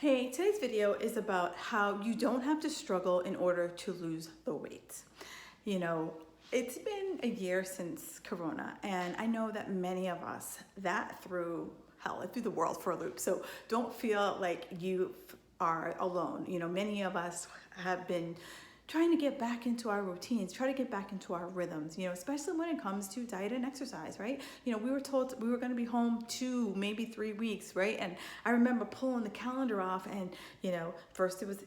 Hey, today's video is about how you don't have to struggle in order to lose the weight. You know, it's been a year since Corona, and I know that many of us that threw hell, it threw the world for a loop. So don't feel like you are alone. You know, many of us have been trying to get back into our routines, try to get back into our rhythms, you know, especially when it comes to diet and exercise, right? You know, we were told we were going to be home 2, maybe 3 weeks, right? And I remember pulling the calendar off and, you know, first it was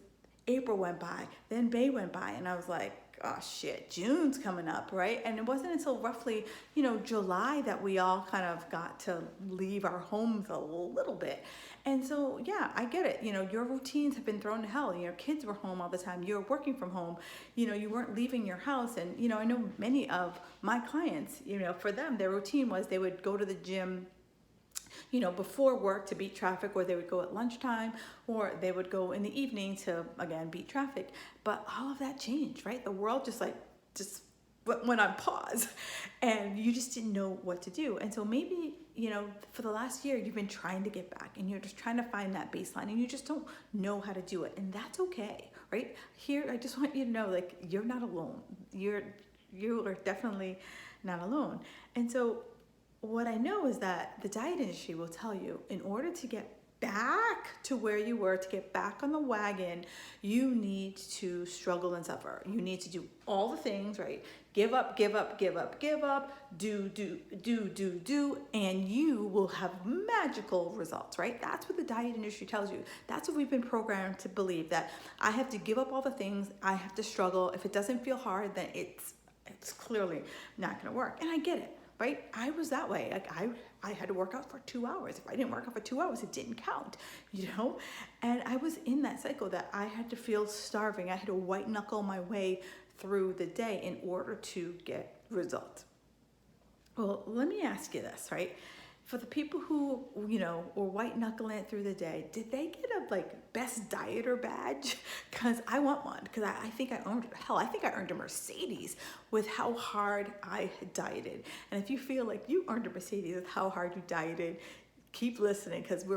April went by, then May went by, and I was like, oh shit, June's coming up, right? And it wasn't until roughly, you know, July that we all kind of got to leave our homes a little bit. And so, yeah, I get it. You know, your routines have been thrown to hell. Your kids were home all the time. You're working from home. You know, you weren't leaving your house. And, you know, I know many of my clients, you know, for them, their routine was they would go to the gym, you know, before work to beat traffic, or they would go at lunchtime, or they would go in the evening to, again, beat traffic. But all of that changed, right? The world just went on pause, and you just didn't know what to do. And so maybe, you know, for the last year, you've been trying to get back, and you're just trying to find that baseline, and you just don't know how to do it. And that's okay, right? Here, I just want you to know, like, you're not alone. You are definitely not alone. And so what I know is that the diet industry will tell you, in order to get back to where you were, to get back on the wagon, you need to struggle and suffer. You need to do all the things, right? Give up, give up, give up, give up, do, and you will have magical results, right? That's what the diet industry tells you. That's what we've been programmed to believe, that I have to give up all the things, I have to struggle. If it doesn't feel hard, then it's clearly not gonna work. And I get it. Right? I was that way. Like I had to work out for 2 hours. If I didn't work out for 2 hours, it didn't count, you know? And I was in that cycle that I had to feel starving. I had to white knuckle my way through the day in order to get results. Well, let me ask you this, right? For the people who, you know, were white knuckling it through the day, did they get a best dieter badge? Because I want one, because I think I earned a Mercedes with how hard I had dieted. And if you feel like you earned a Mercedes with how hard you dieted, keep listening, because we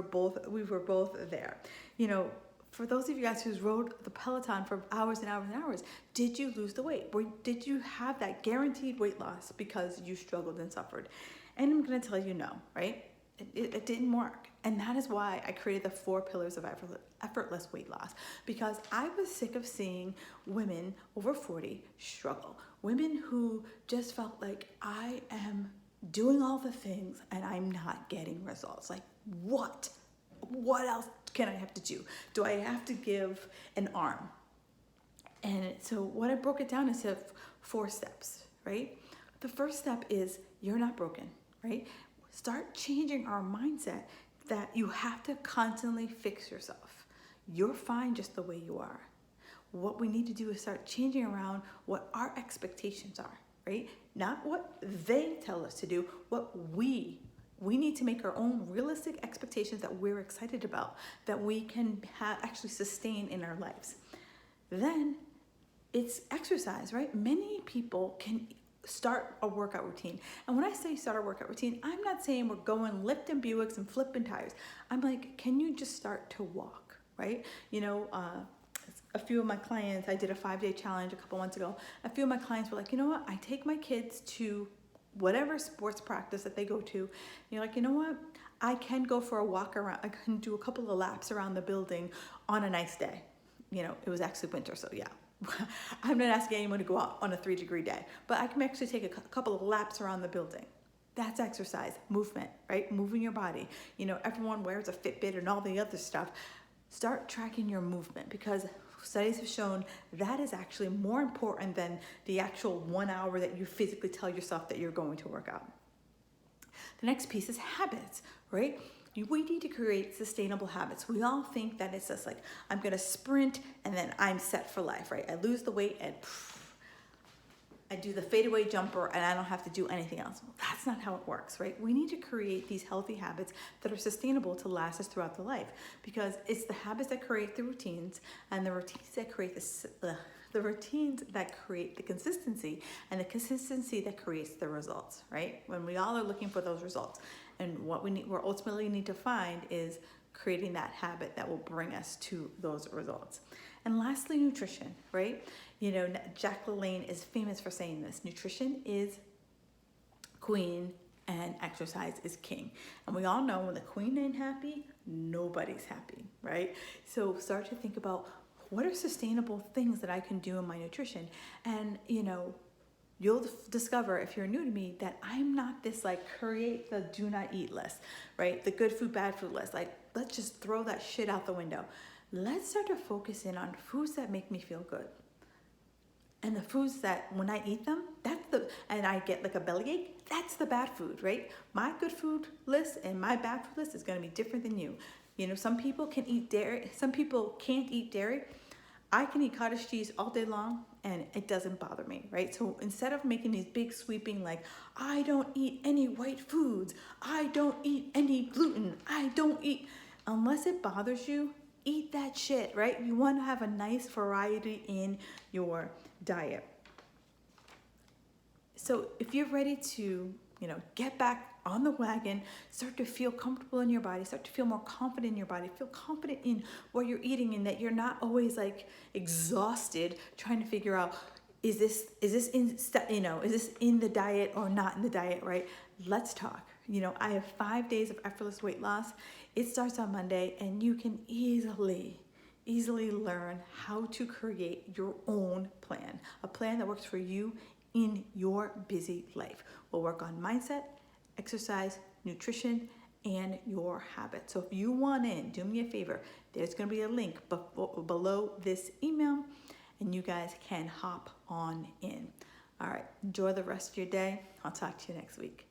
were both there. You know, for those of you guys who rode the Peloton for hours and hours and hours, did you lose the weight? Did you have that guaranteed weight loss because you struggled and suffered? And I'm going to tell you no, right? It didn't work. And that is why I created the 4 pillars of effortless weight loss, because I was sick of seeing women over 40 struggle. Women who just felt like, I am doing all the things and I'm not getting results. Like, what else can I have to do? Do I have to give an arm? And so what I broke it down into 4 steps, right? The first step is, you're not broken, right? Start changing our mindset that you have to constantly fix yourself. You're fine just the way you are. What we need to do is start changing around what our expectations are, right? Not what they tell us to do, what we need to make our own realistic expectations that we're excited about, that we can actually sustain in our lives. Then it's exercise, right? Many people can start a workout routine. And when I say start a workout routine, I'm not saying we're going lifting Buicks and flipping tires. I'm like, can you just start to walk, right? You know, a few of my clients, I did a 5-day challenge a couple months ago. A few of my clients were like, you know what? I take my kids to whatever sports practice that they go to. And you're like, you know what? I can go for a walk around. I can do a couple of laps around the building on a nice day. You know, it was actually winter, so yeah. I'm not asking anyone to go out on a 3-degree day, but I can actually take a couple of laps around the building. That's exercise, movement, right? Moving your body. You know, everyone wears a Fitbit and all the other stuff. Start tracking your movement, because studies have shown that is actually more important than the actual 1 hour that you physically tell yourself that you're going to work out. The next piece is habits, right? We need to create sustainable habits. We all think that it's just like, I'm gonna sprint and then I'm set for life, right? I lose the weight and I do the fadeaway jumper and I don't have to do anything else. Well, that's not how it works, right? We need to create these healthy habits that are sustainable to last us throughout the life, because it's the habits that create the routines, and the routines that create the routines that create the consistency, and the consistency that creates the results, right? When we all are looking for those results. And what we ultimately need to find is creating that habit that will bring us to those results. And lastly, nutrition, right? You know, Jack LaLanne is famous for saying this: nutrition is queen and exercise is king. And we all know when the queen ain't happy, nobody's happy, right? So start to think about, what are sustainable things that I can do in my nutrition? And, you know, you'll discover, if you're new to me, that I'm not this like create the do not eat list, right? The good food, bad food list. Like, let's just throw that shit out the window. Let's start to focus in on foods that make me feel good. And the foods that when I eat them, and I get like a bellyache, that's the bad food, right? My good food list and my bad food list is going to be different than you. You know, some people can eat dairy, some people can't eat dairy. I can eat cottage cheese all day long and it doesn't bother me, right? So instead of making these big sweeping, like, I don't eat any white foods, I don't eat any gluten, I don't eat, unless it bothers you, eat that shit, right? You want to have a nice variety in your diet. So if you're ready to, you know, get back on the wagon, start to feel comfortable in your body, start to feel more confident in your body, feel confident in what you're eating, and that you're not always like exhausted trying to figure out, is this in the diet or not in the diet, right? Let's talk. You know, I have 5 days of effortless weight loss. It starts on Monday, and you can easily learn how to create your own plan, a plan that works for you in your busy life. We'll work on mindset, exercise, nutrition, and your habits. So if you want in, do me a favor. There's going to be a link below this email, and you guys can hop on in. All right, enjoy the rest of your day. I'll talk to you next week.